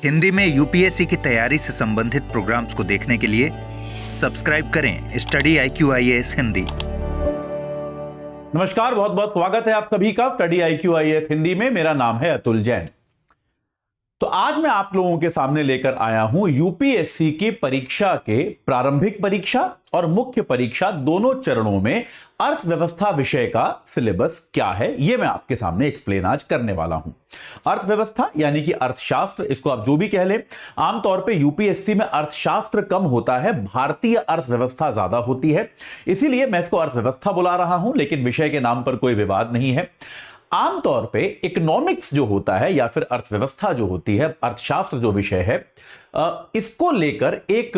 हिंदी में यूपीएससी की तैयारी से संबंधित प्रोग्राम्स को देखने के लिए सब्सक्राइब करें स्टडी IQ-IAS हिंदी। नमस्कार, बहुत बहुत स्वागत है आप सभी का स्टडी IQ-IAS हिंदी में। मेरा नाम है अतुल जैन। तो आज मैं आप लोगों के सामने लेकर आया हूं यूपीएससी की परीक्षा के प्रारंभिक परीक्षा और मुख्य परीक्षा दोनों चरणों में अर्थव्यवस्था विषय का सिलेबस क्या है, यह मैं आपके सामने एक्सप्लेन आज करने वाला हूं। अर्थव्यवस्था यानी कि अर्थशास्त्र, इसको आप जो भी कह लें। आमतौर पे यूपीएससी में अर्थशास्त्र कम होता है, भारतीय अर्थव्यवस्था ज्यादा होती है, इसीलिए मैं इसको अर्थव्यवस्था बुला रहा हूं, लेकिन विषय के नाम पर कोई विवाद नहीं है। आमतौर पे इकोनॉमिक्स जो होता है या फिर अर्थव्यवस्था जो होती है, अर्थशास्त्र जो विषय है, इसको लेकर एक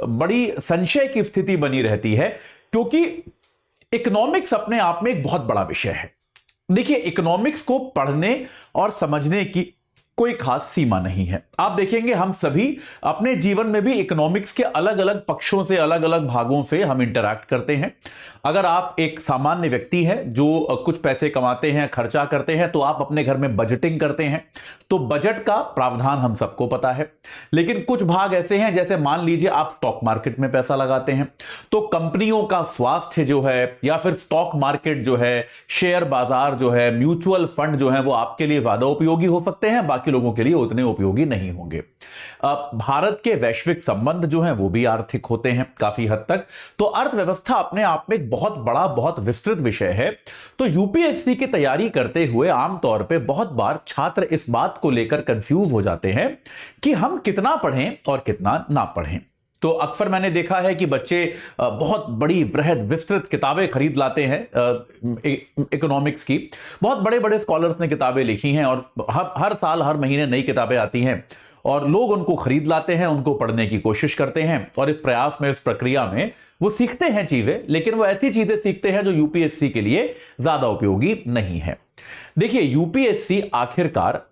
बड़ी संशय की स्थिति बनी रहती है, क्योंकि इकोनॉमिक्स अपने आप में एक बहुत बड़ा विषय है। देखिए, इकोनॉमिक्स को पढ़ने और समझने की कोई खास सीमा नहीं है। आप देखेंगे हम सभी अपने जीवन में भी इकोनॉमिक्स के अलग अलग पक्षों से, अलग अलग भागों से हम इंटरैक्ट करते हैं। अगर आप एक सामान्य व्यक्ति हैं जो कुछ पैसे कमाते हैं, खर्चा करते हैं, तो आप अपने घर में बजटिंग करते हैं, तो बजट का प्रावधान हम सबको पता है। लेकिन कुछ भाग ऐसे हैं, जैसे मान लीजिए आप स्टॉक मार्केट में पैसा लगाते हैं, तो कंपनियों का स्वास्थ्य जो है या फिर स्टॉक मार्केट जो है, शेयर बाजार जो है, म्यूचुअल फंड जो है, वो आपके लिए ज्यादा उपयोगी हो सकते हैं, बाकी लोगों के लिए उतने उपयोगी नहीं होंगे। भारत के वैश्विक संबंध जो हैं वो भी आर्थिक होते हैं काफी हद तक। तो अर्थव्यवस्था अपने आप में एक बहुत बड़ा, बहुत विस्तृत विषय है। तो यूपीएससी की तैयारी करते हुए आमतौर पे बहुत बार छात्र इस बात को लेकर कंफ्यूज हो जाते हैं कि हम कितना पढ़ें और कितना ना पढ़ें। तो अक्सर मैंने देखा है कि बच्चे बहुत बड़ी वृहद विस्तृत किताबें खरीद लाते हैं इकोनॉमिक्स की। बहुत बड़े बड़े स्कॉलर्स ने किताबें लिखी हैं और हर साल हर महीने नई किताबें आती हैं और लोग उनको खरीद लाते हैं, उनको पढ़ने की कोशिश करते हैं और इस प्रयास में, इस प्रक्रिया में वो सीखते हैं चीजें, लेकिन वो ऐसी चीजें सीखते हैं जो यूपीएससी के लिए ज्यादा उपयोगी नहीं है। देखिए, यूपीएससी आखिरकार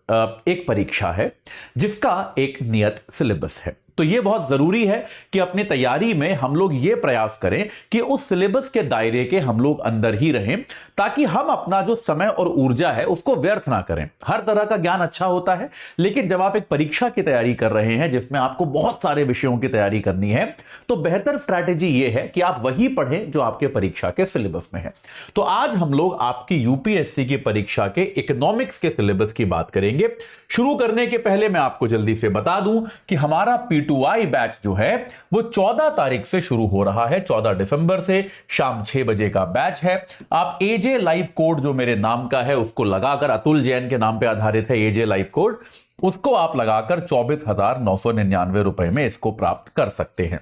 एक परीक्षा है जिसका एक नियत सिलेबस है। तो यह बहुत जरूरी है कि अपनी तैयारी में हम लोग यह प्रयास करें कि उस सिलेबस के दायरे के हम लोग अंदर ही रहें, ताकि हम अपना जो समय और ऊर्जा है उसको व्यर्थ ना करें। हर तरह का ज्ञान अच्छा होता है, लेकिन जब आप एक परीक्षा की तैयारी कर रहे हैं जिसमें आपको बहुत सारे विषयों की तैयारी करनी है, तो बेहतर स्ट्रैटेजी यह है कि आप वही पढ़ें जो आपके परीक्षा के सिलेबस में है। तो आज हम लोग आपकी यूपीएससी की परीक्षा के इकोनॉमिक्स के सिलेबस की बात करेंगे। शुरू करने के पहले मैं आपको जल्दी से बता दूं कि हमारा P2I बैच जो है वो 14 तारीख से शुरू हो रहा है। 14 दिसंबर से शाम 6 बजे का बैच है। आप AJ लाइव कोड जो मेरे नाम का है उसको लगाकर, अतुल जैन के नाम पे आधारित है AJ लाइव कोड, उसको आप लगाकर 24,999 रुपए में इसको प्राप्त कर सकते हैं।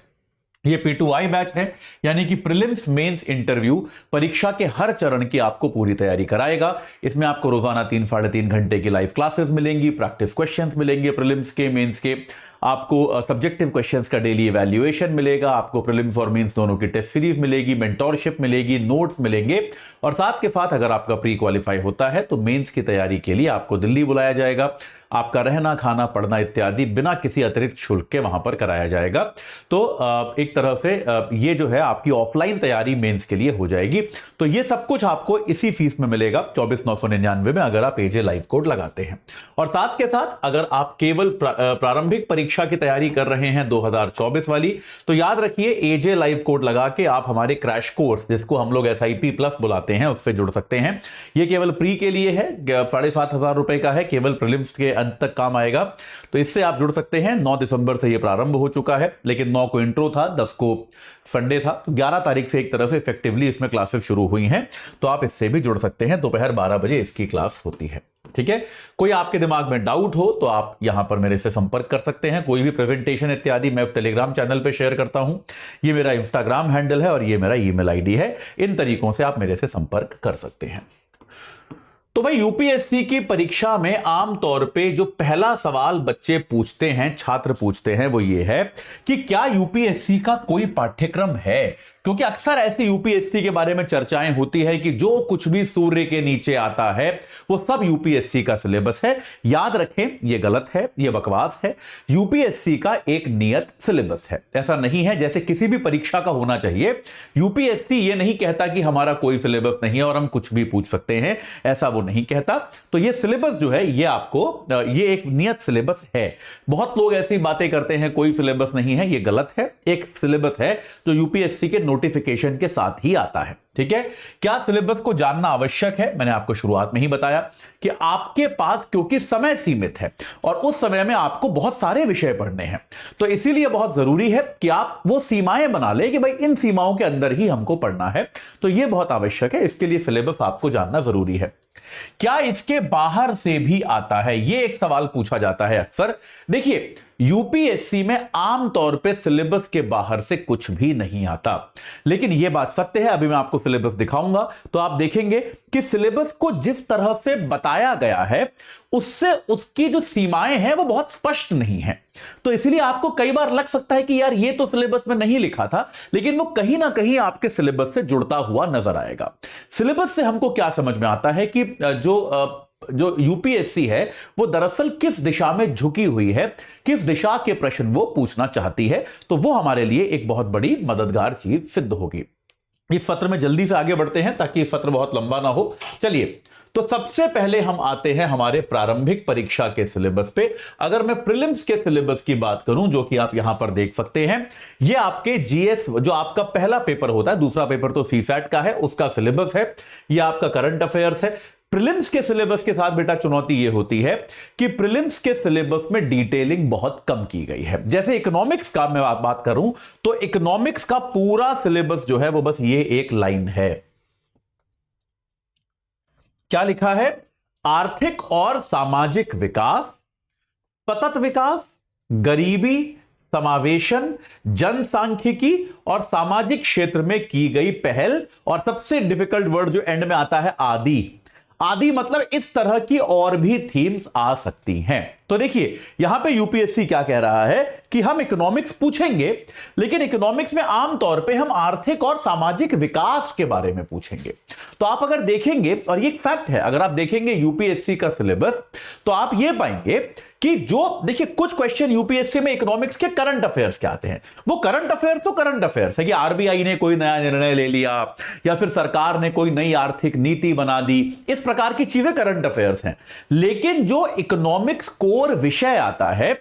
ये P2I बैच है, यानी कि प्रीलिम्स, मेंस, इंटरव्यू परीक्षा के हर चरण की आपको पूरी तैयारी कराएगा। इसमें आपको रोजाना 3-3.5 घंटे की लाइव क्लासेस मिलेंगी, प्रैक्टिस क्वेश्चंस मिलेंगे प्रीलिम्स के, मेंस के, आपको सब्जेक्टिव क्वेश्चंस का डेली इवैल्यूएशन मिलेगा, आपको प्रीलिम्स और मेंस दोनों की टेस्ट सीरीज मिलेगी, मेंटोरशिप मिलेगी, नोट्स मिलेंगे, और साथ के साथ अगर आपका प्री क्वालिफाई होता है तो मेंस की तैयारी के लिए आपको दिल्ली बुलाया जाएगा। आपका रहना, खाना, पढ़ना इत्यादि बिना किसी अतिरिक्त शुल्क के वहां पर कराया जाएगा। तो एक तरह से ये जो है आपकी ऑफलाइन तैयारी मेंस के लिए हो जाएगी। तो ये सब कुछ आपको इसी फीस में मिलेगा 24,999 में, अगर आप AJ लाइव कोड लगाते हैं। और साथ के साथ अगर आप केवल प्रारंभिक परीक्षा की तैयारी कर रहे हैं 2024 वाली, तो याद रखिए AJ लाइव कोड लगा के आप हमारे क्रैश कोर्स, जिसको हम लोग SIP प्लस बुलाते हैं, उससे जुड़ सकते हैं। ये केवल प्री के लिए है, 7,500 रुपए का है, केवल प्रीलिम्स के अंत तक काम आएगा। तो इससे आप जुड़ सकते हैं। 9 दिसंबर से ये प्रारंभ हो चुका है, लेकिन 9 को इंट्रो था, 10 को संडे था, तो 11 तारीख से एक तरह से इफेक्टिवली इसमें क्लासेस शुरू हुई हैं। तो आप इससे भी जुड़ सकते हैं। दोपहर 12 बजे इसकी क्लास होती है। ठीक है, कोई आपके दिमाग में डाउट हो तो आप यहां पर मेरे से संपर्क कर सकते हैं। कोई भी प्रेजेंटेशन इत्यादि मैं उस टेलीग्राम चैनल पे शेयर करता हूं। ये मेरा इंस्टाग्राम हैंडल है और ये मेरा ईमेल आईडी है। इन तरीकों से आप मेरे से संपर्क कर सकते हैं। तो भाई, यूपीएससी की परीक्षा में आमतौर पे जो पहला सवाल बच्चे पूछते हैं, छात्र पूछते हैं, वो ये है कि क्या यूपीएससी का कोई पाठ्यक्रम है क्योंकि अक्सर ऐसी यूपीएससी के बारे में चर्चाएं होती है कि जो कुछ भी सूर्य के नीचे आता है वो सब यूपीएससी का सिलेबस है। याद रखें, यह गलत है, यह बकवास है। यूपीएससी का एक नियत सिलेबस है, ऐसा नहीं है जैसे किसी भी परीक्षा का होना चाहिए। यूपीएससी यह नहीं कहता कि हमारा कोई सिलेबस नहीं है और हम कुछ भी पूछ सकते हैं, ऐसा वो नहीं कहता। तो यह सिलेबस जो है ये आपको ये एक नियत सिलेबस है। बहुत लोग ऐसी बातें करते हैं कोई सिलेबस नहीं है, यह गलत है। एक सिलेबस है जो यूपीएससी के नोटिफिकेशन के साथ ही आता है। ठीक है, क्या सिलेबस को जानना आवश्यक है? मैंने आपको शुरुआत में ही बताया कि आपके पास क्योंकि समय सीमित है और उस समय में आपको बहुत सारे विषय पढ़ने हैं, तो इसीलिए बहुत जरूरी है कि आप वो सीमाएं बना ले कि भाई इन सीमाओं के अंदर ही हमको पढ़ना है। तो यह बहुत आवश्यक है, इसके लिए सिलेबस आपको जानना जरूरी है। क्या इसके बाहर से भी आता है, यह एक सवाल पूछा जाता है अक्सर। देखिए, यूपीएससी में आमतौर पे सिलेबस के बाहर से कुछ भी नहीं आता, लेकिन यह बात सत्य है। अभी मैं आपको सिलेबस दिखाऊंगा तो आप देखेंगे कि सिलेबस को जिस तरह से बताया गया है उससे उसकी जो सीमाएं हैं वो बहुत स्पष्ट नहीं है। तो इसलिए आपको कई बार लग सकता है कि यार ये तो सिलेबस में नहीं लिखा था, लेकिन वो कहीं ना कहीं आपके सिलेबस से जुड़ता हुआ नजर आएगा। सिलेबस से हमको क्या समझ में आता है कि जो यूपीएससी है वो दरअसल किस दिशा में झुकी हुई है, किस दिशा के प्रश्न वो पूछना चाहती है, तो वो हमारे लिए एक बहुत बड़ी मददगार चीज सिद्ध होगी। इस सत्र में जल्दी से आगे बढ़ते हैं ताकि सत्र बहुत लंबा ना हो। चलिए, तो सबसे पहले हम आते हैं हमारे प्रारंभिक परीक्षा के सिलेबस पे। अगर मैं प्रीलिम्स के सिलेबस की बात करूं, जो कि आप यहां पर देख सकते हैं, ये आपके जीएस जो आपका पहला पेपर होता है, दूसरा पेपर तो सीसैट का है, उसका सिलेबस है। ये आपका करंट अफेयर्स है। प्रीलिम्स के सिलेबस के साथ बेटा चुनौती ये होती है कि प्रीलिम्स के सिलेबस में डिटेलिंग बहुत कम की गई है। जैसे इकोनॉमिक्स का मैं बात करूं तो इकोनॉमिक्स का पूरा सिलेबस जो है वो बस ये एक लाइन है। क्या लिखा है? आर्थिक और सामाजिक विकास, सतत विकास, गरीबी, समावेशन, जनसांख्यिकी और सामाजिक क्षेत्र में की गई पहल, और सबसे डिफिकल्ट वर्ड जो एंड में आता है, आदि। आदि मतलब इस तरह की और भी थीम्स आ सकती हैं। तो देखिए, यहां पे यूपीएससी क्या कह रहा है कि हम इकोनॉमिक्स पूछेंगे, लेकिन इकोनॉमिक्स में आमतौर पे हम आर्थिक और सामाजिक विकास के बारे में पूछेंगे। तो आप अगर देखेंगे, और ये एक फैक्ट है, अगर आप देखेंगे यूपीएससी का सिलेबस तो आप ये पाएंगे कि जो देखिए कुछ क्वेश्चन यूपीएससी में इकोनॉमिक्स के करंट अफेयर्स के आते हैं। वो करंट अफेयर्स तो करंट अफेयर्स है कि आरबीआई ने कोई नया निर्णय ले लिया या फिर सरकार ने कोई नई आर्थिक नीति बना दी, इस प्रकार की चीजें करंट अफेयर्स हैं। लेकिन जो इकोनॉमिक्स कोर विषय आता है,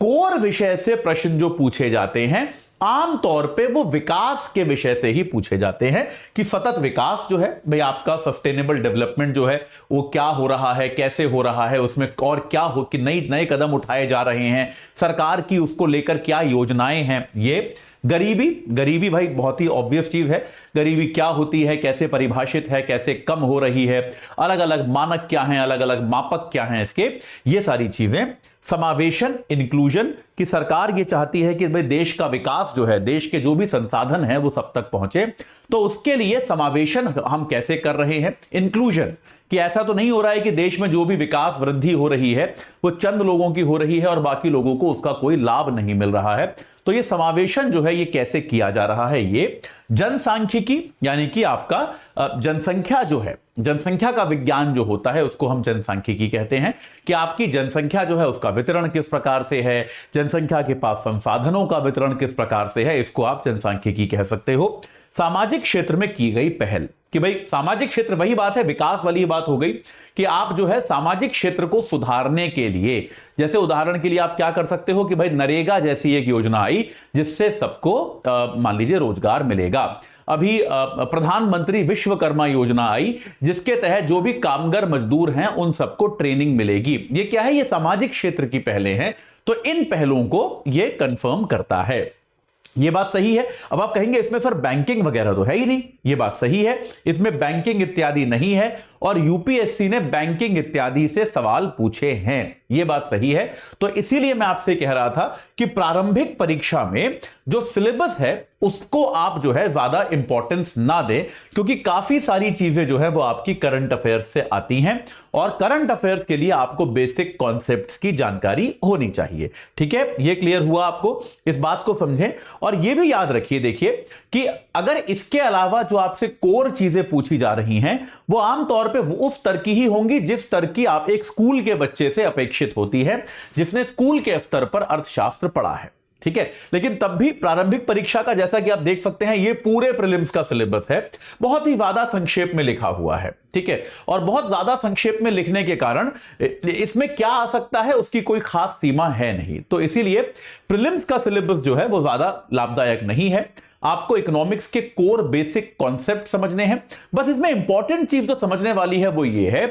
कोर विषय से प्रश्न जो पूछे जाते हैं आमतौर पे वो विकास के विषय से ही पूछे जाते हैं कि सतत विकास जो है भाई, आपका सस्टेनेबल डेवलपमेंट जो है वो क्या हो रहा है, कैसे हो रहा है, उसमें और क्या हो कि नए कदम उठाए जा रहे हैं, सरकार की उसको लेकर क्या योजनाएं हैं। ये गरीबी भाई बहुत ही ऑब्वियस चीज है। गरीबी क्या होती है, कैसे परिभाषित है, कैसे कम हो रही है, अलग अलग मानक क्या हैं, अलग अलग मापक क्या हैं इसके, ये सारी चीजें। समावेशन, इंक्लूजन, कि सरकार ये चाहती है कि भाई देश का विकास जो है, देश के जो भी संसाधन हैं वो सब तक पहुंचे, तो उसके लिए समावेशन हम कैसे कर रहे हैं। इंक्लूजन, कि ऐसा तो नहीं हो रहा है कि देश में जो भी विकास वृद्धि हो रही है वो चंद लोगों की हो रही है और बाकी लोगों को उसका कोई लाभ नहीं मिल रहा है। तो ये समावेशन जो है ये कैसे किया जा रहा है। ये जनसांख्यिकी, यानी कि आपका जनसंख्या जो है, जनसंख्या का विज्ञान जो होता है उसको हम जनसांख्यिकी कहते हैं, कि आपकी जनसंख्या जो है उसका वितरण किस प्रकार से है, जनसंख्या के पास संसाधनों का वितरण किस प्रकार से है, इसको आप जनसांख्यिकी कह सकते हो। सामाजिक क्षेत्र में की गई पहल, कि भाई सामाजिक क्षेत्र वही बात है, विकास वाली बात हो गई कि आप जो है सामाजिक क्षेत्र को सुधारने के लिए, जैसे उदाहरण के लिए आप क्या कर सकते हो कि भाई नरेगा जैसी एक योजना आई जिससे सबको मान लीजिए रोजगार मिलेगा। अभी प्रधानमंत्री विश्वकर्मा योजना आई जिसके तहत जो भी कामगार मजदूर हैं उन सबको ट्रेनिंग मिलेगी। ये क्या है? ये सामाजिक क्षेत्र की पहलें हैं। तो इन पहलों को ये कंफर्म करता है। ये बात सही है। अब आप कहेंगे इसमें सर बैंकिंग वगैरह तो है ही नहीं। ये बात सही है, इसमें बैंकिंग इत्यादि नहीं है। और यूपीएससी ने बैंकिंग इत्यादि से सवाल पूछे हैं। यह बात सही है। तो इसीलिए मैं आपसे कह रहा था कि प्रारंभिक परीक्षा में जो सिलेबस है उसको आप जो है ज्यादा इंपॉर्टेंस ना दें, क्योंकि काफी सारी चीजें जो है वो आपकी करंट अफेयर्स से आती हैं और करंट अफेयर्स के लिए आपको बेसिक कॉन्सेप्ट्स की जानकारी होनी चाहिए। ठीक है, ये क्लियर हुआ आपको? इस बात को समझें और ये भी याद रखिए, देखिए कि अगर इसके अलावा जो आपसे कोर चीजें पूछी जा रही हैं वो आमतौर पे उस स्तर की ही होंगी जिस स्तर की आप एक स्कूल के बच्चे से अपेक्षित होती है, जिसने स्कूल के स्तर पर अर्थशास्त्र पढ़ा है। ठीक है, लेकिन तब भी प्रारंभिक परीक्षा का, जैसा कि आप देख सकते हैं, ये पूरे प्रीलिम्स का सिलेबस है, बहुत ही ज्यादा संक्षेप में लिखा हुआ है। ठीक है, और बहुत ज्यादा संक्षेप में लिखने के कारण इसमें क्या आ सकता है उसकी कोई खास सीमा है नहीं। तो इसीलिए प्रीलिम्स का सिलेबस जो है वो ज्यादा लाभदायक नहीं है। आपको इकोनॉमिक्स के कोर बेसिक कॉन्सेप्ट समझने हैं। बस इसमें इंपॉर्टेंट चीज जो समझने वाली है वो ये है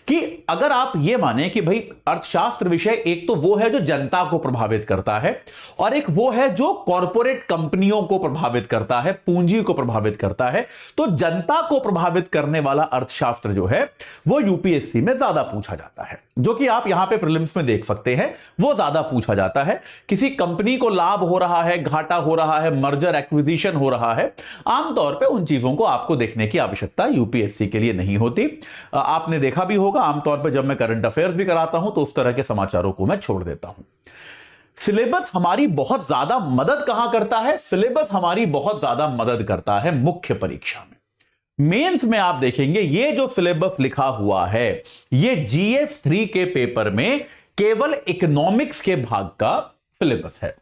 कि अगर आप ये माने कि भाई अर्थशास्त्र विषय एक तो वो है जो जनता को प्रभावित करता है और एक वो है जो कॉरपोरेट कंपनियों को प्रभावित करता है, पूंजी को प्रभावित करता है, तो जनता को प्रभावित करने वाला अर्थशास्त्र जो है वो यूपीएससी में ज्यादा पूछा जाता है, जो कि आप यहां पे प्रीलिम्स में देख सकते हैं। वो ज्यादा पूछा जाता है। किसी कंपनी को लाभ हो रहा है, घाटा हो रहा है, मर्जर एक्विजिशन हो रहा है, आमतौर पे उन चीजों को आपको देखने की आवश्यकता यूपीएससी के लिए नहीं होती। आपने देखा भी होगा, आमतौर पे जब मैं करंट अफेयर्स भी कराता हूं तो उस तरह के समाचारों को मैं छोड़ देता हूं। सिलेबस हमारी बहुत ज्यादा मदद कहां करता है? सिलेबस हमारी बहुत ज्यादा मदद करता है मुख्य परीक्षा में। मेंस में आप देखेंगे ये जो सिलेबस लिखा हुआ है ये जीएस 3 के पेपर में केवल इकोनॉमिक्स के भाग का सिलेबस है।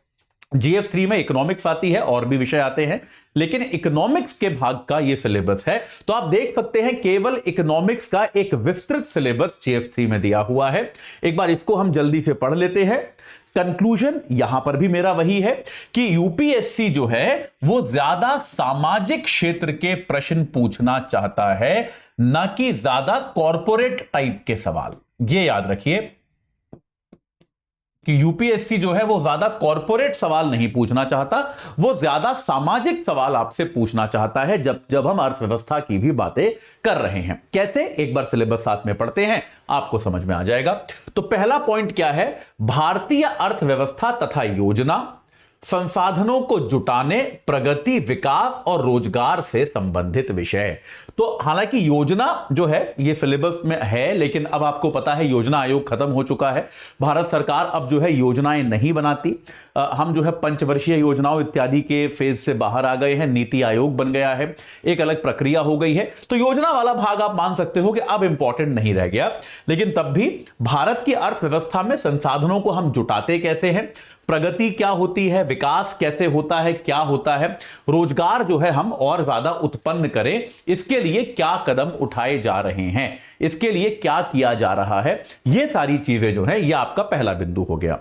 जीएस 3 में इकोनॉमिक्स आती है और भी विषय आते हैं, लेकिन इकोनॉमिक्स के भाग का यह सिलेबस है। तो आप देख सकते हैं केवल इकोनॉमिक्स का एक विस्तृत सिलेबस जीएस 3 में दिया हुआ है। एक बार इसको हम जल्दी से पढ़ लेते हैं। कंक्लूजन यहां पर भी मेरा वही है कि यूपीएससी जो है वो ज्यादा सामाजिक क्षेत्र के प्रश्न पूछना चाहता है, ना कि ज्यादा कॉर्पोरेट टाइप के सवाल। ये याद रखिए कि यूपीएससी जो है वो ज्यादा कॉर्पोरेट सवाल नहीं पूछना चाहता, वो ज्यादा सामाजिक सवाल आपसे पूछना चाहता है जब हम अर्थव्यवस्था की भी बातें कर रहे हैं। कैसे? एक बार सिलेबस साथ में पढ़ते हैं, आपको समझ में आ जाएगा। तो पहला पॉइंट क्या है? भारतीय अर्थव्यवस्था तथा योजना, संसाधनों को जुटाने, प्रगति, विकास और रोजगार से संबंधित विषय। तो हालांकि योजना जो है ये सिलेबस में है, लेकिन अब आपको पता है योजना आयोग खत्म हो चुका है। भारत सरकार अब जो है योजनाएं नहीं बनाती। हम जो है पंचवर्षीय योजनाओं इत्यादि के फेज से बाहर आ गए हैं, नीति आयोग बन गया है, एक अलग प्रक्रिया हो गई है। तो योजना वाला भाग आप मान सकते हो कि अब इंपॉर्टेंट नहीं रह गया। लेकिन तब भी भारत की अर्थव्यवस्था में संसाधनों को हम जुटाते कैसे हैं, प्रगति क्या होती है, विकास कैसे होता है, क्या होता है, रोजगार जो है हम और ज्यादा उत्पन्न करें, इसके लिए क्या कदम उठाए जा रहे हैं, इसके लिए क्या किया जा रहा है, ये सारी चीजें जो है ये आपका पहला बिंदु हो गया।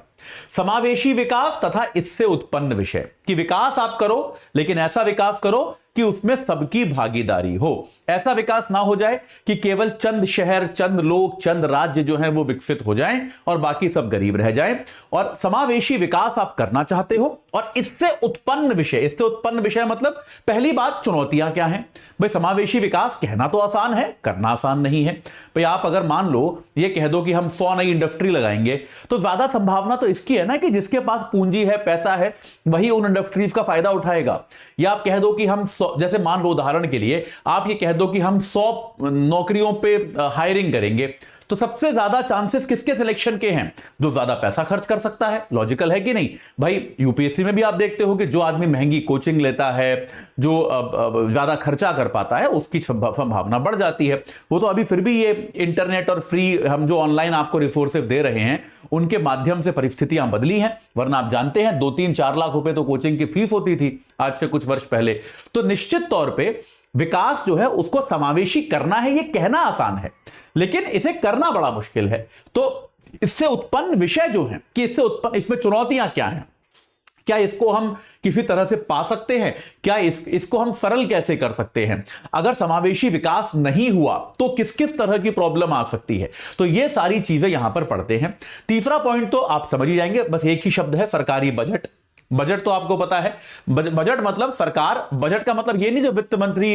समावेशी विकास तथा इससे उत्पन्न विषय कि विकास आप करो, लेकिन ऐसा विकास करो कि उसमें सबकी भागीदारी हो। ऐसा विकास ना हो जाए कि केवल चंद शहर, चंद लोग, चंद राज्य जो हैं वो विकसित हो जाएं और बाकी सब गरीब रह जाएं। और समावेशी विकास आप करना चाहते हो और इससे उत्पन्न विषय मतलब पहली बात चुनौतियां क्या हैं। भाई समावेशी विकास कहना तो आसान है, करना आसान नहीं है। भाई आप अगर मान लो ये कह दो कि हम 100 नई इंडस्ट्री लगाएंगे, तो ज्यादा संभावना तो इसकी है ना कि जिसके पास पूंजी है, पैसा है, वही उन इंडस्ट्रीज का फायदा उठाएगा। या आप कह दो कि हम जैसे मान लो उदाहरण के लिए आप ये कह दो कि हम 100 नौकरियों पे हायरिंग करेंगे, तो सबसे ज्यादा चांसेस किसके सिलेक्शन के हैं? जो ज्यादा पैसा खर्च कर सकता है। लॉजिकल है कि नहीं भाई? यूपीएससी में भी आप देखते हो कि जो आदमी महंगी कोचिंग लेता है, जो ज्यादा खर्चा कर पाता है, उसकी संभावना बढ़ जाती है। वो तो अभी फिर भी ये इंटरनेट और फ्री हम जो ऑनलाइन आपको रिसोर्सेज दे रहे हैं उनके माध्यम से परिस्थितियां बदली हैं, वरना आप जानते हैं 2-3-4 लाख रुपए तो कोचिंग की फीस होती थी आज से कुछ वर्ष पहले। तो निश्चित तौर पे विकास जो है उसको समावेशी करना है, ये कहना आसान है, लेकिन इसे करना बड़ा मुश्किल है। तो इससे उत्पन्न विषय जो है कि इसमें चुनौतियां क्या हैं, क्या इसको हम किसी तरह से पा सकते हैं, क्या इसको हम सरल कैसे कर सकते हैं, अगर समावेशी विकास नहीं हुआ तो किस किस तरह की प्रॉब्लम आ सकती है। तो ये सारी चीजें यहां पर पढ़ते हैं। तीसरा पॉइंट तो आप समझ ही जाएंगे, बस एक ही शब्द है, सरकारी बजट। बजट तो आपको पता है, बजट मतलब सरकार, बजट का मतलब ये नहीं जो वित्त मंत्री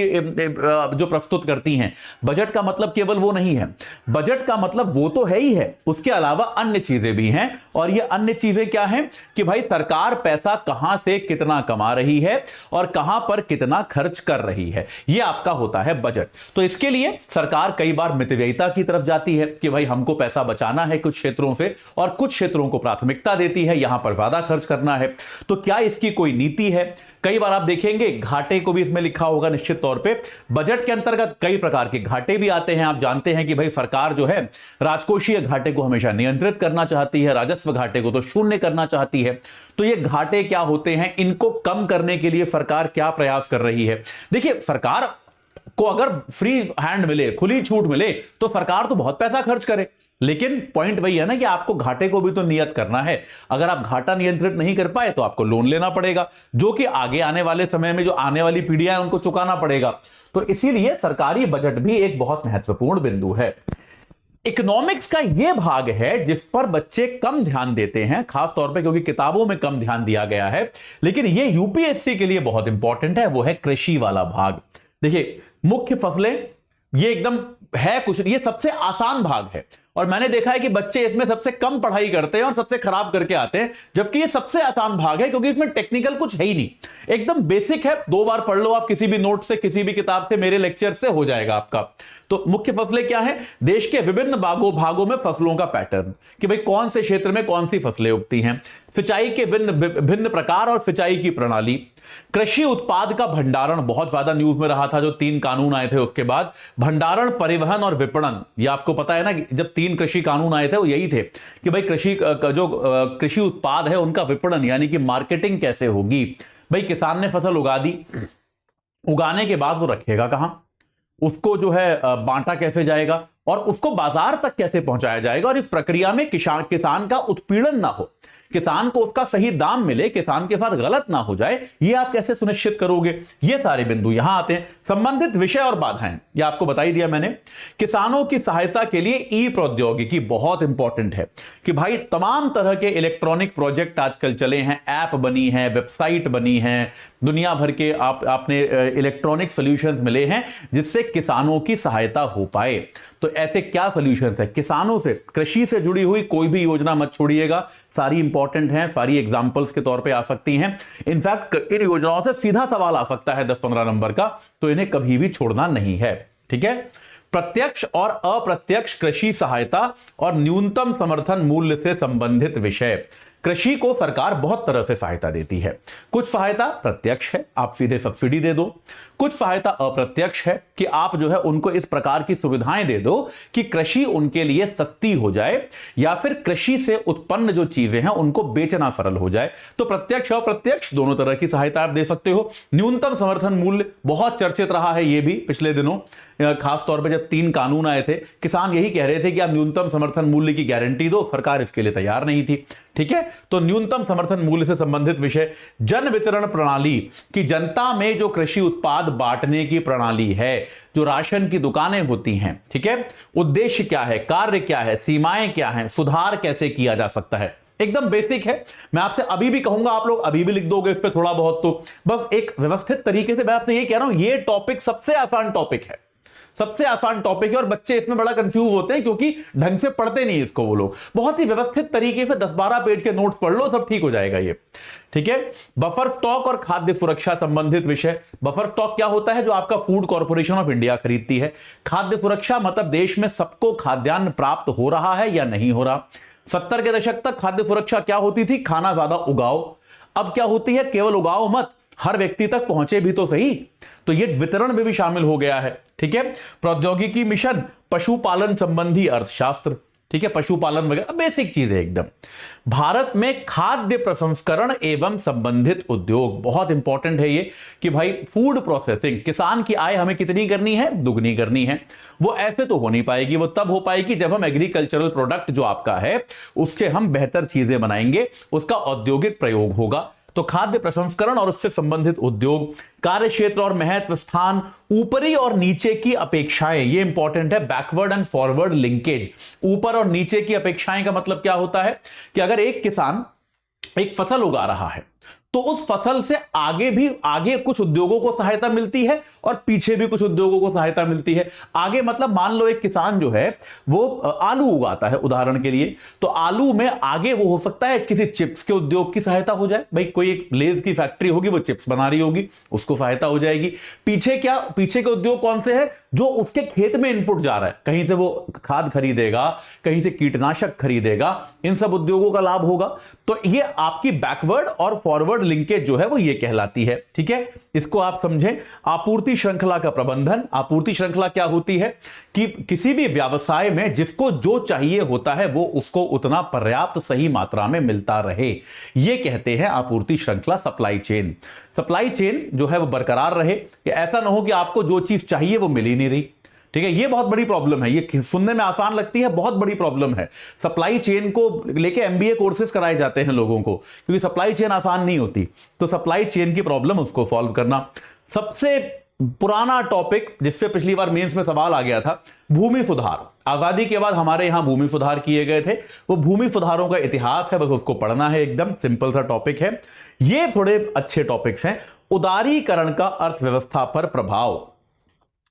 जो प्रस्तुत करती हैं, बजट का मतलब केवल वो नहीं है। बजट का मतलब वो तो है ही है, उसके अलावा अन्य चीजें भी हैं। और ये अन्य चीजें क्या हैं कि भाई सरकार पैसा कहां से कितना कमा रही है और कहां पर कितना खर्च कर रही है, ये आपका होता है बजट। तो इसके लिए सरकार कई बार मितव्ययिता की तरफ जाती है कि भाई हमको पैसा बचाना है कुछ क्षेत्रों से और कुछ क्षेत्रों को प्राथमिकता देती है, यहां पर ज्यादा खर्च करना है। तो क्या इसकी कोई नीति है? कई बार आप देखेंगे घाटे को भी इसमें लिखा होगा निश्चित तौर पे। बजट के अंतर्गत कई प्रकार के घाटे भी आते हैं। आप जानते हैं कि भाई सरकार जो है राजकोषीय घाटे को हमेशा नियंत्रित करना चाहती है, राजस्व घाटे को तो शून्य करना चाहती है। तो ये घाटे क्या होते हैं, इनको कम करने के लिए सरकार क्या प्रयास कर रही है? देखिए, सरकार को अगर फ्री हैंड मिले, खुली छूट मिले, तो सरकार तो बहुत पैसा खर्च करे, लेकिन पॉइंट वही है ना कि आपको घाटे को भी तो नियत करना है। अगर आप घाटा नियंत्रित नहीं कर पाए तो आपको लोन लेना पड़ेगा, जो कि आगे आने वाले समय में जो आने वाली पीढ़ियां हैं उनको चुकाना पड़ेगा। तो इसीलिए सरकारी बजट भी एक बहुत महत्वपूर्ण बिंदु है। इकोनॉमिक्स का यह भाग है जिस पर बच्चे कम ध्यान देते हैं, खास तौर पे क्योंकि किताबों में कम ध्यान दिया गया है, लेकिन यह यूपीएससी के लिए बहुत इंपॉर्टेंट है। वो है कृषि वाला भाग। देखिए, मुख्य फसलें ये एकदम है कुछ, ये सबसे आसान भाग है और मैंने देखा है कि बच्चे इसमें सबसे कम पढ़ाई करते हैं और सबसे खराब करके आते हैं, जबकि ये सबसे आसान भाग है क्योंकि इसमें टेक्निकल कुछ है ही नहीं, एकदम बेसिक है। 2 बार पढ़ लो आप किसी भी नोट से, किसी भी किताब से, मेरे लेक्चर से हो जाएगा आपका। तो मुख्य फसलें क्या है? देश के विभिन्न भागों में फसलों का पैटर्न, कि भाई कौन से क्षेत्र में कौन सी फसलें उगती हैं, सिंचाई के भिन्न प्रकार और सिंचाई की प्रणाली, कृषि उत्पाद का भंडारण बहुत ज्यादा न्यूज में रहा था जो 3 कानून आए थे उसके बाद, भंडारण, परिवहन और विपणन। ये आपको पता है ना कि जब 3 कृषि कानून आए थे वो यही थे कि भाई कृषि उत्पाद है उनका विपणन यानी कि मार्केटिंग कैसे होगी। भाई किसान ने फसल उगा दी, उगाने के बाद वो रखेगा कहां, उसको जो है बांटा कैसे जाएगा और उसको बाजार तक कैसे पहुंचाया जाएगा, और इस प्रक्रिया में किसान का उत्पीड़न ना हो, किसान को उसका सही दाम मिले, किसान के साथ गलत ना हो जाए, ये आप कैसे सुनिश्चित करोगे? ये सारे बिंदु यहां आते हैं। संबंधित विषय और बाधाएं, ये आपको बता ही दिया मैंने। किसानों की सहायता के लिए ई प्रौद्योगिकी बहुत इंपॉर्टेंट है कि भाई तमाम तरह के इलेक्ट्रॉनिक प्रोजेक्ट आजकल चले हैं, ऐप बनी है, वेबसाइट बनी है, दुनिया भर के आपने इलेक्ट्रॉनिक सॉल्यूशंस मिले हैं जिससे किसानों की सहायता हो पाए। तो ऐसे क्या सॉल्यूशंस है? किसानों से, कृषि से जुड़ी हुई कोई भी योजना मत छोड़िएगा, सारी इंपॉर्टेंट हैं, सारी एग्जांपल्स के तौर पे आ सकती हैं। इनफैक्ट इन योजनाओं से सीधा सवाल आ सकता है 10-15 नंबर का, तो इन्हें कभी भी छोड़ना नहीं है। ठीक है। प्रत्यक्ष और अप्रत्यक्ष कृषि सहायता और न्यूनतम समर्थन मूल्य से संबंधित विषय। कृषि को सरकार बहुत तरह से सहायता देती है। कुछ सहायता प्रत्यक्ष है, आप सीधे सब्सिडी दे दो। कुछ सहायता अप्रत्यक्ष है कि आप जो है उनको इस प्रकार की सुविधाएं दे दो कि कृषि उनके लिए सस्ती हो जाए, या फिर कृषि से उत्पन्न जो चीजें हैं उनको बेचना सरल हो जाए। तो प्रत्यक्ष और अप्रत्यक्ष दोनों तरह की सहायता आप दे सकते हो। न्यूनतम समर्थन मूल्य बहुत चर्चित रहा है, ये भी पिछले दिनों, खास तौर पर जब 3 कानून आए थे, किसान यही कह रहे थे कि आप न्यूनतम समर्थन मूल्य की गारंटी दो, सरकार इसके लिए तैयार नहीं थी। ठीक है। तो न्यूनतम समर्थन मूल्य से संबंधित विषय। जन वितरण प्रणाली, कि जनता में जो कृषि उत्पाद बांटने की प्रणाली है, जो राशन की दुकानें होती हैं, ठीक है, उद्देश्य क्या है, कार्य क्या है, सीमाएं क्या हैं, सुधार कैसे किया जा सकता है, एकदम बेसिक है। मैं आपसे अभी भी कहूंगा, आप लोग अभी भी लिख दोगे इस पे थोड़ा बहुत, तो बस एक व्यवस्थित तरीके से मैं आपसे ये कह रहा हूं, ये टॉपिक सबसे आसान टॉपिक है, सबसे आसान टॉपिक है, और बच्चे इसमें बड़ा कंफ्यूज होते हैं क्योंकि ढंग से पढ़ते नहीं इसको वो लोग। बहुत ही व्यवस्थित तरीके से 10-12 पेज के नोट्स पढ़ लो, सब ठीक हो जाएगा ये। ठीक है। बफर स्टॉक और खाद्य सुरक्षा संबंधित विषय। बफर स्टॉक क्या होता है? जो आपका फूड कॉर्पोरेशन ऑफ इंडिया खरीदती है। खाद्य सुरक्षा मतलब देश में सबको खाद्यान्न प्राप्त हो रहा है या नहीं हो रहा। 70 के दशक तक खाद्य सुरक्षा क्या होती थी? खाना ज्यादा उगाओ। अब क्या होती है? केवल उगाओ मत, हर व्यक्ति तक पहुंचे भी तो सही। तो ये वितरण में भी शामिल हो गया है। ठीक है। प्रौद्योगिकी मिशन, पशुपालन संबंधी अर्थशास्त्र, ठीक है, पशुपालन वगैरह बेसिक चीज है एकदम। भारत में खाद्य प्रसंस्करण एवं संबंधित उद्योग, बहुत इंपॉर्टेंट है ये कि भाई फूड प्रोसेसिंग, किसान की आय हमें कितनी करनी है? दुगनी करनी है। वो ऐसे तो हो नहीं पाएगी, वो तब हो पाएगी जब हम एग्रीकल्चरल प्रोडक्ट जो आपका है उससे हम बेहतर चीजें बनाएंगे, उसका औद्योगिक प्रयोग होगा। तो खाद्य प्रसंस्करण और उससे संबंधित उद्योग। कार्य क्षेत्र और महत्व स्थान, ऊपरी और नीचे की अपेक्षाएं, ये इंपॉर्टेंट है। Backward and forward linkage. ऊपर और नीचे की अपेक्षाएं का मतलब क्या होता है कि अगर एक किसान एक फसल उगा रहा है तो उस फसल से आगे कुछ उद्योगों को सहायता मिलती है और पीछे भी कुछ उद्योगों को सहायता मिलती है। आगे मतलब मान लो एक किसान जो है वो आलू उगाता है उदाहरण के लिए, तो आलू में आगे वो हो सकता है किसी चिप्स के उद्योग की सहायता हो जाए, भाई कोई एक लेज की फैक्ट्री होगी, वो चिप्स बना रही होगी, उसको सहायता हो जाएगी। पीछे के उद्योग कौन से हैं? जो उसके खेत में इनपुट जा रहा है, कहीं से वो खाद खरीदेगा, कहीं से कीटनाशक खरीदेगा, इन सब उद्योगों का लाभ होगा। तो ये आपकी बैकवर्ड और फॉरवर्ड लिंकेज जो है वो ये कहलाती है। ठीक है, इसको आप समझें। आपूर्ति श्रृंखला का प्रबंधन। आपूर्ति श्रृंखला क्या होती है कि किसी भी व्यवसाय में जिसको जो चाहिए होता है वो उसको उतना पर्याप्त सही मात्रा में मिलता रहे, ये कहते हैं आपूर्ति श्रृंखला, सप्लाई चेन। सप्लाई चेन जो है वो बरकरार रहे, कि ऐसा ना हो कि आपको जो चीज चाहिए वो मिल ही नहीं रही। ठीक है, ये बहुत बड़ी प्रॉब्लम है, ये सुनने में आसान लगती है, बहुत बड़ी प्रॉब्लम है। सप्लाई चेन को लेके एमबीए कोर्सेज कराए जाते हैं लोगों को, क्योंकि सप्लाई चेन आसान नहीं होती। तो सप्लाई चेन की प्रॉब्लम उसको सॉल्व करना। सबसे पुराना टॉपिक जिससे पिछली बार मेंस में सवाल आ गया था, भूमि सुधार। आजादी के बाद हमारे यहां भूमि सुधार किए गए थे, वो भूमि सुधारों का इतिहास है, बस उसको पढ़ना है, एकदम सिंपल सा टॉपिक है। ये थोड़े अच्छे टॉपिक्स हैं। उदारीकरण का अर्थव्यवस्था पर प्रभाव।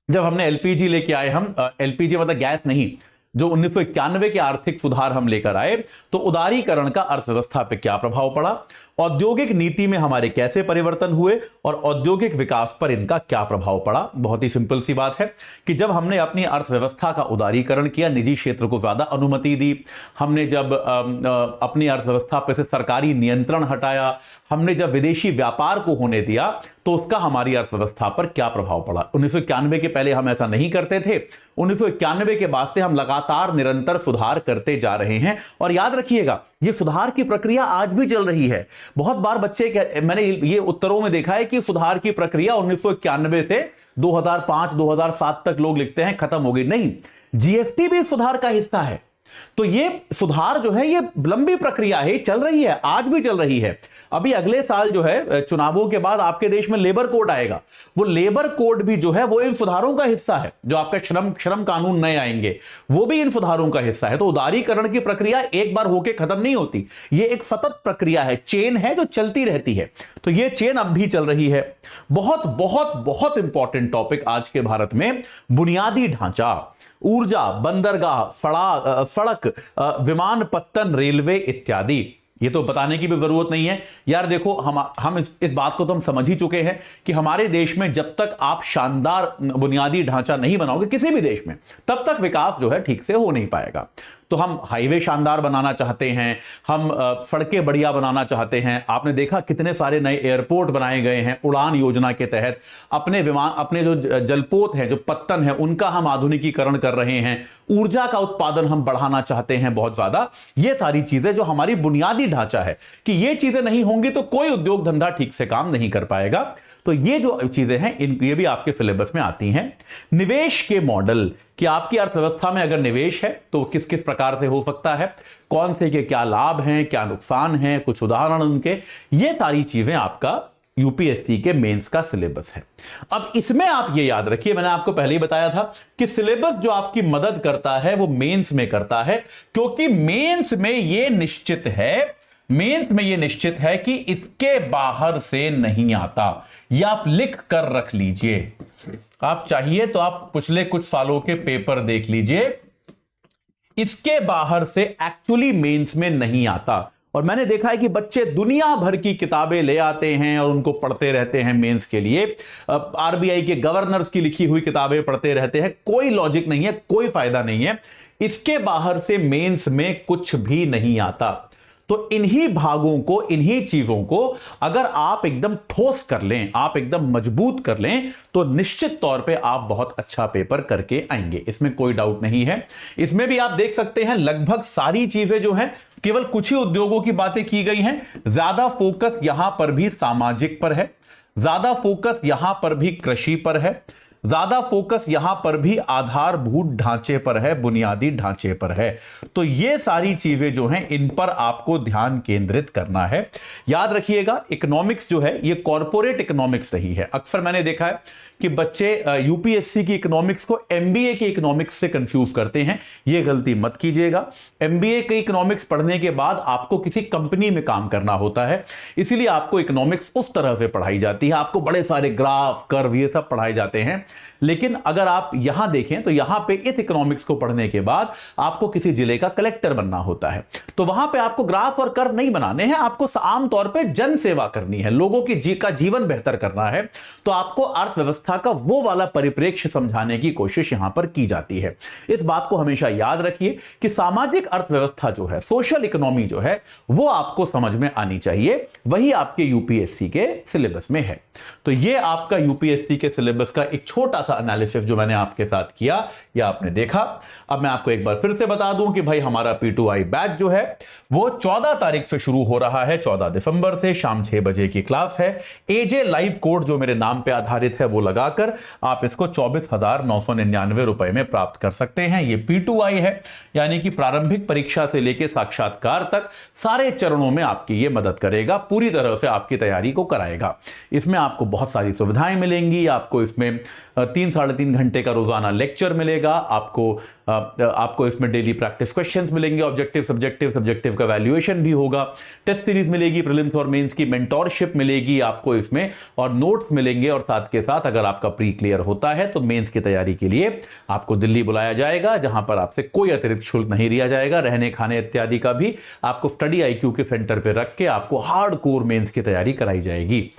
जब हमने एलपीजी लेके आए, हम एलपीजी मतलब गैस नहीं, जो 1991 के आर्थिक सुधार हम लेकर आए, तो उदारीकरण का अर्थव्यवस्था पे क्या प्रभाव पड़ा, औद्योगिक नीति में हमारे कैसे परिवर्तन हुए और औद्योगिक विकास पर इनका क्या प्रभाव पड़ा। बहुत ही सिंपल सी बात है कि जब हमने अपनी अर्थव्यवस्था का उदारीकरण किया, निजी क्षेत्र को ज्यादा अनुमति दी, हमने जब अपनी अर्थव्यवस्था पर से सरकारी नियंत्रण हटाया, हमने जब विदेशी व्यापार को होने दिया, तो उसका हमारी अर्थव्यवस्था पर क्या प्रभाव पड़ा। 1991 के पहले हम ऐसा नहीं करते थे, 1991 के बाद से हम लगातार निरंतर सुधार करते जा रहे हैं। और याद रखिएगा, ये सुधार की प्रक्रिया आज भी चल रही है। बहुत बार बच्चे, मैंने ये उत्तरों में देखा है कि सुधार की प्रक्रिया 1991 से 2005-2007 तक लोग लिखते हैं खत्म हो गई। नहीं, जीएसटी भी सुधार का हिस्सा है। तो ये सुधार जो है ये लंबी प्रक्रिया है, चल रही है, आज भी चल रही है। अभी अगले साल जो है चुनावों के बाद आपके देश में लेबर कोड आएगा, वो लेबर कोड भी जो है वो इन सुधारों का हिस्सा है। जो आपका श्रम कानून नए आएंगे वो भी इन सुधारों का हिस्सा है। तो उदारीकरण की प्रक्रिया एक बार होके खत्म नहीं होती, ये एक सतत प्रक्रिया है, चेन है जो चलती रहती है। तो ये चेन अब भी चल रही है। बहुत बहुत बहुत इंपॉर्टेंट टॉपिक आज के भारत में, बुनियादी ढांचा, ऊर्जा, बंदरगाह, सड़क, विमानपत्तन, रेलवे इत्यादि। ये तो बताने की भी जरूरत नहीं है यार। देखो, हम इस बात को तो हम समझ ही चुके हैं कि हमारे देश में जब तक आप शानदार बुनियादी ढांचा नहीं बनाओगे किसी भी देश में, तब तक विकास जो है ठीक से हो नहीं पाएगा। तो हम हाईवे शानदार बनाना चाहते हैं, हम सड़कें बढ़िया बनाना चाहते हैं। आपने देखा कितने सारे नए एयरपोर्ट बनाए गए हैं उड़ान योजना के तहत। अपने जो जलपोत हैं, जो पत्तन है, उनका हम आधुनिकीकरण कर रहे हैं। ऊर्जा का उत्पादन हम बढ़ाना चाहते हैं बहुत ज्यादा। ये सारी चीजें जो हमारी बुनियादी ढांचा है, कि ये चीजें नहीं होंगी तो कोई उद्योग धंधा ठीक से काम नहीं कर पाएगा। तो ये जो चीजें हैं ये भी आपके सिलेबस में आती हैं। निवेश के मॉडल, कि आपकी अर्थव्यवस्था में अगर निवेश है तो किस किस प्रकार से हो सकता है, कौन से के क्या लाभ हैं, क्या नुकसान हैं, कुछ उदाहरण उनके, ये सारी चीजें आपका यूपीएससी के मेंस का सिलेबस है। अब इसमें आप ये याद रखिए, मैंने आपको पहले ही बताया था कि सिलेबस जो आपकी मदद करता है वो मेंस में करता है, क्योंकि मेंस में ये निश्चित है कि इसके बाहर से नहीं आता। ये आप लिख कर रख लीजिए, आप चाहिए तो आप पिछले कुछ सालों के पेपर देख लीजिए, इसके बाहर से एक्चुअली मेंस में नहीं आता। और मैंने देखा है कि बच्चे दुनिया भर की किताबें ले आते हैं और उनको पढ़ते रहते हैं मेंस के लिए। आरबीआई के गवर्नर्स की लिखी हुई किताबें पढ़ते रहते हैं, कोई लॉजिक नहीं है, कोई फायदा नहीं है। इसके बाहर से मेंस में कुछ भी नहीं आता। तो इन्हीं भागों को, इन्हीं चीजों को अगर आप एकदम ठोस कर लें, आप एकदम मजबूत कर लें, तो निश्चित तौर पे आप बहुत अच्छा पेपर करके आएंगे, इसमें कोई डाउट नहीं है। इसमें भी आप देख सकते हैं लगभग सारी चीजें जो हैं, केवल कुछ ही उद्योगों की बातें की गई हैं। ज्यादा फोकस यहां पर भी सामाजिक पर है, ज्यादा फोकस यहां पर भी कृषि पर है, ज्यादा फोकस यहां पर भी आधारभूत ढांचे पर है, बुनियादी ढांचे पर है। तो ये सारी चीजें जो हैं इन पर आपको ध्यान केंद्रित करना है। याद रखिएगा, इकोनॉमिक्स जो है ये कॉर्पोरेट इकोनॉमिक्स नहीं है। अक्सर मैंने देखा है कि बच्चे यूपीएससी की इकोनॉमिक्स को एमबीए की इकोनॉमिक्स से कंफ्यूज करते हैं। ये गलती मत कीजिएगा। एमबीए की इकोनॉमिक्स पढ़ने के बाद आपको किसी कंपनी में काम करना होता है, इसीलिए आपको इकोनॉमिक्स उस तरह से पढ़ाई जाती है। आपको बड़े सारे ग्राफ, कर्व, ये सब पढ़ाए जाते हैं। लेकिन अगर आप यहां देखें तो यहां पे इस इकोनॉमिक्स को पढ़ने के बाद आपको किसी जिले का कलेक्टर बनना होता है। तो वहां पे आपको ग्राफ और कर्व नहीं बनाने हैं, आपको आम तौर पे जन सेवा करनी है, लोगों की जीवन बेहतर करना है। तो आपको अर्थव्यवस्था का वो वाला परिप्रेक्ष्य समझाने की कोशिश यहां पर की जाती है। इस बात को हमेशा याद रखिए कि सामाजिक अर्थव्यवस्था जो है, सोशल इकोनॉमी जो है, वो आपको समझ में आनी चाहिए। वही आपके यूपीएससी के सिलेबस में है। तो ये आपका यूपीएससी के सिलेबस का एक छोटा सा एनालिसिस जो मैंने आपके साथ किया, या आपने देखा। अब मैं आपको एक बार फिर से बता दूं कि भाई हमारा P2I बैच जो है वो 14 तारीख से शुरू हो रहा है, 14 दिसंबर से शाम 6 बजे की क्लास है। एजे लाइव कोड जो मेरे नाम पे आधारित है वो लगाकर आप इसको 24,999 रुपए में प्राप्त कर सकते हैं। ये P2I है, यानी कि प्रारंभिक परीक्षा से लेकर साक्षात्कार तक सारे चरणों में आपकी ये मदद करेगा, पूरी तरह से आपकी तैयारी को कराएगा। इसमें आपको बहुत सारी सुविधाएं मिलेंगी। आपको इसमें 3-3.5 घंटे का रोजाना लेक्चर मिलेगा। आपको इसमें डेली प्रैक्टिस क्वेश्चंस मिलेंगे, ऑब्जेक्टिव सब्जेक्टिव का वैल्यूएशन भी होगा, टेस्ट सीरीज मिलेगी, प्रीलिम्स और मेंस की मेंटोरशिप मिलेगी आपको इसमें, और नोट्स मिलेंगे। और साथ के साथ अगर आपका प्री क्लियर होता है तो मेंस की तैयारी के लिए आपको दिल्ली बुलाया जाएगा, जहां पर आपसे कोई अतिरिक्त शुल्क नहीं लिया जाएगा। रहने खाने इत्यादि का भी आपको स्टडी IQ के सेंटर पर रख के आपको हार्ड कोर मेंस की तैयारी कराई जाएगी।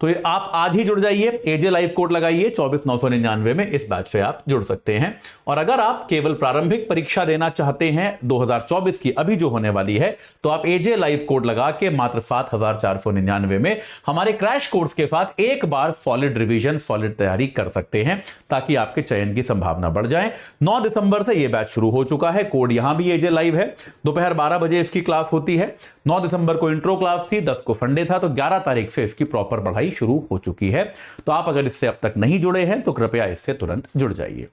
तो आप आज ही जुड़ जाइए, एजे लाइव कोड लगाइए, 24,999 में इस बैच से आप जुड़ सकते हैं। और अगर आप केवल प्रारंभिक परीक्षा देना चाहते हैं 2024 की, अभी जो होने वाली है, तो आप एजे लाइव कोड लगा के मात्र 7,499 में हमारे क्रैश कोर्स के साथ एक बार सॉलिड रिवीजन, सॉलिड तैयारी कर सकते हैं, ताकि आपके चयन की संभावना बढ़ जाए। 9 दिसंबर से यह बैच शुरू हो चुका है। कोड यहां भी एजे लाइव है। दोपहर 12 बजे इसकी क्लास होती है। 9 दिसंबर को इंट्रो क्लास थी, 10 को संडे था, तो 11 तारीख से इसकी प्रॉपर पढ़ाई शुरू हो चुकी है। तो आप अगर इससे अब तक नहीं जुड़े हैं तो कृपया इससे तुरंत जुड़ जाइए।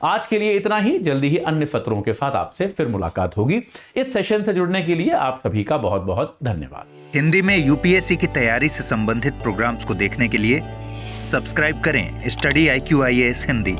आज के लिए इतना ही। जल्दी ही अन्य सत्रों के साथ आपसे फिर मुलाकात होगी। इस सेशन से जुड़ने के लिए आप सभी का बहुत बहुत धन्यवाद। हिंदी में यूपीएससी की तैयारी से संबंधित प्रोग्राम्स को देखने के लिए सब्सक्राइब करें स्टडी IQ IAS हिंदी।